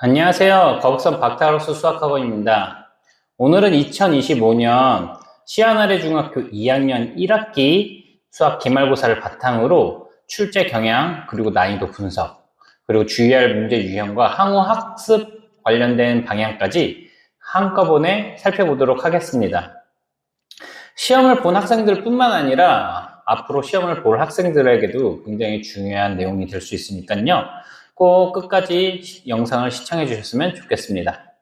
안녕하세요. 거북선 박타로스 수학학원입니다. 오늘은 2025년 시아나래 중학교 2학년 1학기 수학 기말고사를 바탕으로 출제 경향, 그리고 난이도 분석, 그리고 주의할 문제 유형과 항후 학습 관련된 방향까지 한꺼번에 살펴보도록 하겠습니다. 시험을 본 학생들 뿐만 아니라 앞으로 시험을 볼 학생들에게도 굉장히 중요한 내용이 될 수 있으니까요. 꼭 끝까지 영상을 시청해 주셨으면 좋겠습니다.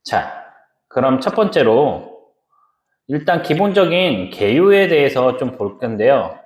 자, 그럼 첫 번째로 일단 기본적인 개요에 대해서 좀 볼 건데요.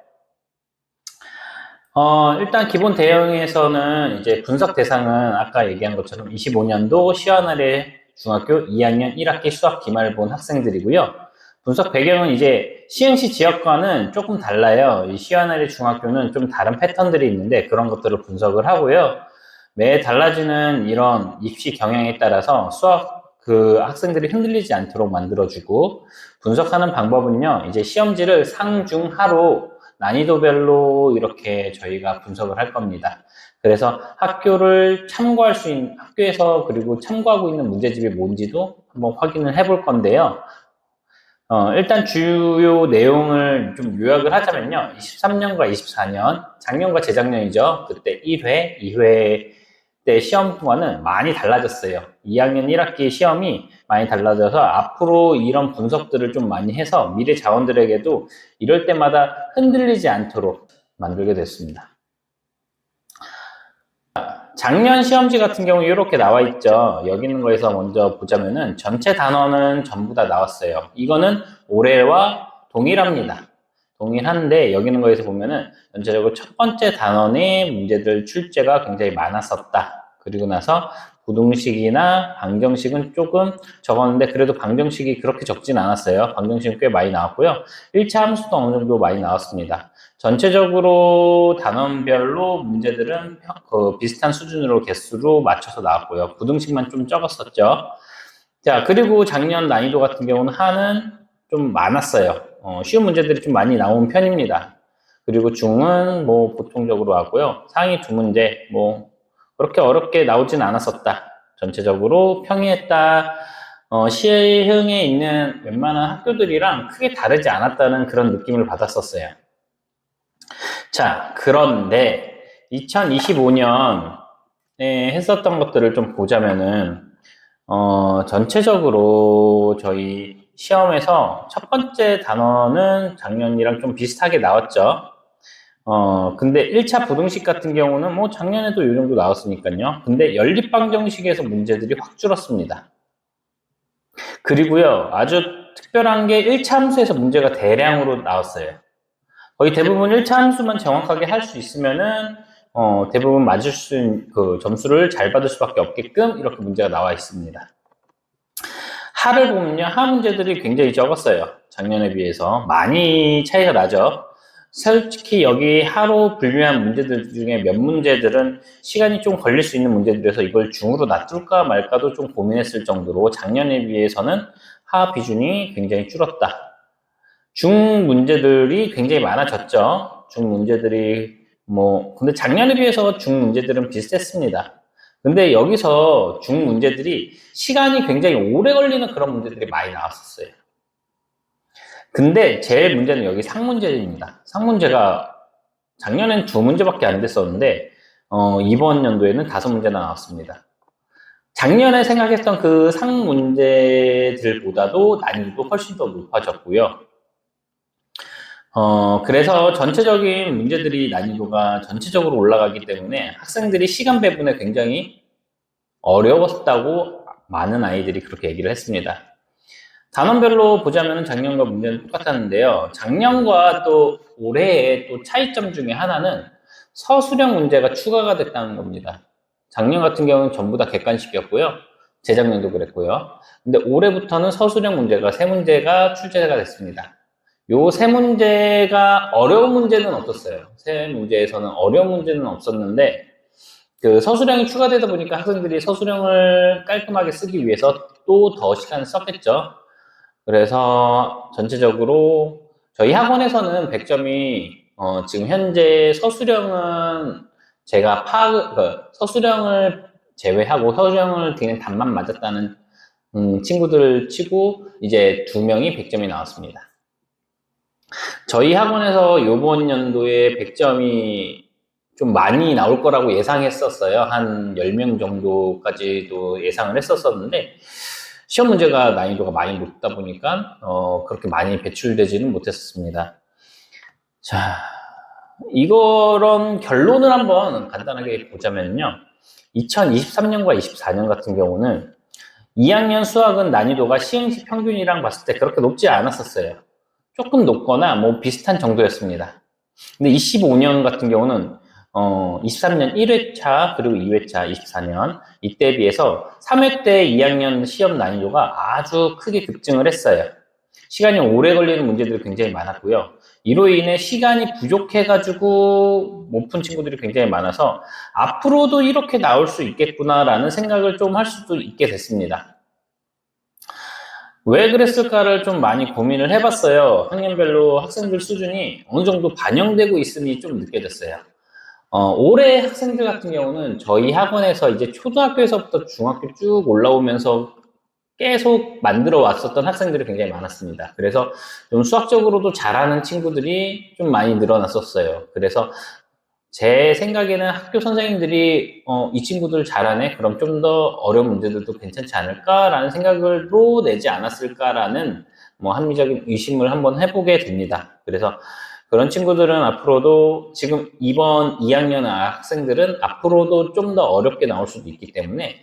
일단 기본 대응에서는 이제 분석 대상은 아까 얘기한 것처럼 25년도 시아나래 중학교 2학년 1학기 수학 기말 본 학생들이고요. 분석 배경은 이제 시흥시 지역과는 조금 달라요. 이 시아나래 중학교는 좀 다른 패턴들이 있는데 그런 것들을 분석을 하고요. 매 달라지는 이런 입시 경향에 따라서 수학 학생들이 흔들리지 않도록 만들어주고, 분석하는 방법은요, 이제 시험지를 상중하로 난이도별로 이렇게 저희가 분석을 할 겁니다. 그래서 학교를 참고할 수 있는, 학교에서 그리고 참고하고 있는 문제집이 뭔지도 한번 확인을 해볼 건데요. 일단 주요 내용을 좀 요약을 하자면요. 23년과 24년, 작년과 재작년이죠. 그때 1회, 2회 때 시험과는 많이 달라졌어요. 2학년 1학기 시험이 많이 달라져서 앞으로 이런 분석들을 좀 많이 해서 미래 자원들에게도 이럴 때마다 흔들리지 않도록 만들게 됐습니다. 작년 시험지 같은 경우 이렇게 나와 있죠. 여기 있는 거에서 먼저 보자면은 전체 단원은 전부 다 나왔어요. 이거는 올해와 동일합니다. 동일한데 여기 있는 거에서 보면은 전체적으로 첫 번째 단원의 문제들 출제가 굉장히 많았었다. 그리고 나서 부등식이나 방정식은 조금 적었는데 그래도 방정식이 그렇게 적진 않았어요. 방정식은 꽤 많이 나왔고요. 1차 함수도 어느 정도 많이 나왔습니다. 전체적으로 단원별로 문제들은 비슷한 수준으로 개수로 맞춰서 나왔고요. 부등식만 좀 적었었죠. 자, 그리고 작년 난이도 같은 경우는 하는 좀 많았어요. 쉬운 문제들이 좀 많이 나온 편입니다. 그리고 중은 뭐 보통적으로 하고요. 상위 두 문제 뭐 그렇게 어렵게 나오진 않았었다. 전체적으로 평이했다. 시흥에 있는 웬만한 학교들이랑 크게 다르지 않았다는 그런 느낌을 받았었어요. 자, 그런데 2025년에 했었던 것들을 좀 보자면은, 전체적으로 저희 시험에서 첫 번째 단원은 작년이랑 좀 비슷하게 나왔죠. 근데 1차 부등식 같은 경우는 뭐 작년에도 이 정도 나왔으니까요. 근데 연립방정식에서 문제들이 확 줄었습니다. 그리고요, 아주 특별한 게 1차 함수에서 문제가 대량으로 나왔어요. 거의 대부분 1차 함수만 정확하게 할 수 있으면은 대부분 맞을 수 있는 점수를 잘 받을 수밖에 없게끔 이렇게 문제가 나와 있습니다. 하를 보면요, 하 문제들이 굉장히 적었어요. 작년에 비해서 많이 차이가 나죠. 솔직히 여기 하로 분류한 문제들 중에 몇 문제들은 시간이 좀 걸릴 수 있는 문제들에서 이걸 중으로 놔둘까 말까도 좀 고민했을 정도로 작년에 비해서는 하 비중이 굉장히 줄었다. 중 문제들이 굉장히 많아졌죠. 중 문제들이 근데 작년에 비해서 중 문제들은 비슷했습니다. 근데 여기서 중 문제들이 시간이 굉장히 오래 걸리는 그런 문제들이 많이 나왔었어요. 근데 제일 문제는 여기 상문제입니다. 상문제가 작년엔 2문제밖에 안 됐었는데 이번 연도에는 5문제나 나왔습니다. 작년에 생각했던 그 상문제들보다도 난이도도 훨씬 더 높아졌고요. 그래서 전체적인 문제들이 난이도가 전체적으로 올라가기 때문에 학생들이 시간 배분에 굉장히 어려웠다고 많은 아이들이 그렇게 얘기를 했습니다. 단원별로 보자면 작년과 문제는 똑같았는데요. 작년과 또 올해의 또 차이점 중에 하나는 서술형 문제가 추가가 됐다는 겁니다. 작년 같은 경우는 전부 다 객관식이었고요. 재작년도 그랬고요. 근데 올해부터는 서술형 문제가 3문제가 출제가 됐습니다. 요 3문제가 어려운 문제는 없었어요. 3문제에서는 어려운 문제는 없었는데 그 서술형이 추가되다 보니까 학생들이 서술형을 깔끔하게 쓰기 위해서 또 더 시간을 썼겠죠. 그래서 전체적으로 저희 학원에서는 100점이 지금 현재 서술형은 제가 서술형을 제외하고 서술형을 그냥 답만 맞았다는 친구들 치고 이제 2명이 100점이 나왔습니다. 저희 학원에서 이번 연도에 100점이 좀 많이 나올 거라고 예상했었어요. 한 10명 정도까지도 예상을 했었었는데 시험 문제가 난이도가 많이 높다 보니까 그렇게 많이 배출되지는 못했습니다. 자, 이런 결론을 한번 간단하게 보자면요. 2023년과 24년 같은 경우는 2학년 수학은 난이도가 시행시 평균이랑 봤을 때 그렇게 높지 않았었어요. 조금 높거나 뭐 비슷한 정도였습니다. 근데 25년 같은 경우는 23년 1회차 그리고 2회차 24년 이때에 비해서 3회 때 2학년 시험 난이도가 아주 크게 급증을 했어요. 시간이 오래 걸리는 문제들이 굉장히 많았고요. 이로 인해 시간이 부족해가지고 못 푼 친구들이 굉장히 많아서 앞으로도 이렇게 나올 수 있겠구나라는 생각을 좀 할 수도 있게 됐습니다. 왜 그랬을까를 좀 많이 고민을 해봤어요. 학년별로 학생들 수준이 어느 정도 반영되고 있음이 좀 느껴졌어요. 올해 학생들 같은 경우는 저희 학원에서 이제 초등학교에서부터 중학교 쭉 올라오면서 계속 만들어 왔었던 학생들이 굉장히 많았습니다. 그래서 좀 수학적으로도 잘하는 친구들이 좀 많이 늘어났었어요. 그래서 제 생각에는 학교 선생님들이 이 친구들 잘하네? 그럼 좀 더 어려운 문제들도 괜찮지 않을까라는 생각으로 내지 않았을까라는 뭐 합리적인 의심을 한번 해보게 됩니다. 그래서 그런 친구들은 앞으로도 지금 이번 2학년 학생들은 앞으로도 좀 더 어렵게 나올 수도 있기 때문에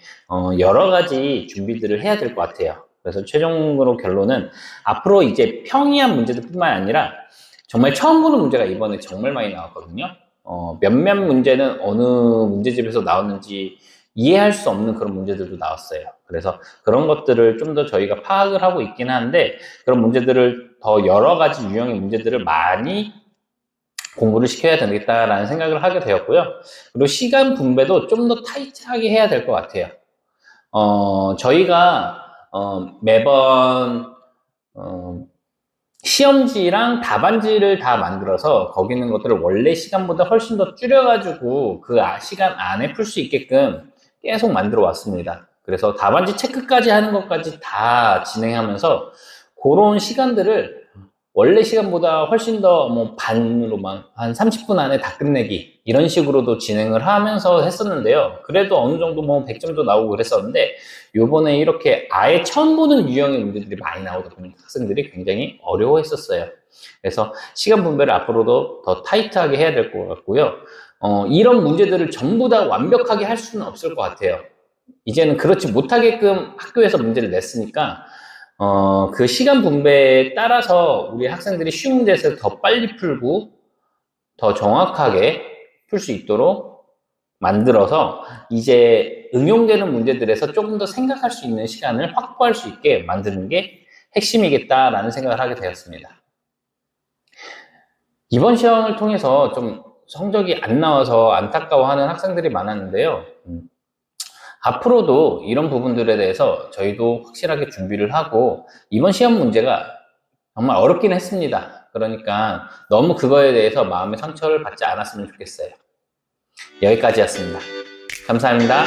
여러 가지 준비들을 해야 될 것 같아요. 그래서 최종으로 결론은 앞으로 이제 평이한 문제들뿐만 아니라 정말 처음 보는 문제가 이번에 정말 많이 나왔거든요. 몇몇 문제는 어느 문제집에서 나왔는지 이해할 수 없는 그런 문제들도 나왔어요. 그래서 그런 것들을 좀 더 저희가 파악을 하고 있긴 한데 그런 문제들을 더 여러 가지 유형의 문제들을 많이 공부를 시켜야 되겠다라는 생각을 하게 되었고요. 그리고 시간 분배도 좀 더 타이트하게 해야 될 것 같아요. 저희가 매번 시험지랑 답안지를 다 만들어서 거기 있는 것들을 원래 시간보다 훨씬 더 줄여가지고 그 시간 안에 풀 수 있게끔 계속 만들어 왔습니다. 그래서 답안지 체크까지 하는 것까지 다 진행하면서 그런 시간들을 원래 시간보다 훨씬 더 뭐 반으로만 한 30분 안에 다 끝내기 이런 식으로도 진행을 하면서 했었는데요. 그래도 어느 정도 뭐 100점도 나오고 그랬었는데 요번에 이렇게 아예 처음 보는 유형의 문제들이 많이 나오다 보니까 학생들이 굉장히 어려워했었어요. 그래서 시간 분배를 앞으로도 더 타이트하게 해야 될 것 같고요. 이런 문제들을 전부 다 완벽하게 할 수는 없을 것 같아요. 이제는 그렇지 못하게끔 학교에서 문제를 냈으니까 그 시간 분배에 따라서 우리 학생들이 쉬운 문제에서 더 빨리 풀고 더 정확하게 풀 수 있도록 만들어서 이제 응용되는 문제들에서 조금 더 생각할 수 있는 시간을 확보할 수 있게 만드는 게 핵심이겠다라는 생각을 하게 되었습니다. 이번 시험을 통해서 좀 성적이 안 나와서 안타까워하는 학생들이 많았는데요. 앞으로도 이런 부분들에 대해서 저희도 확실하게 준비를 하고 이번 시험 문제가 정말 어렵긴 했습니다. 그러니까 너무 그거에 대해서 마음의 상처를 받지 않았으면 좋겠어요. 여기까지였습니다. 감사합니다.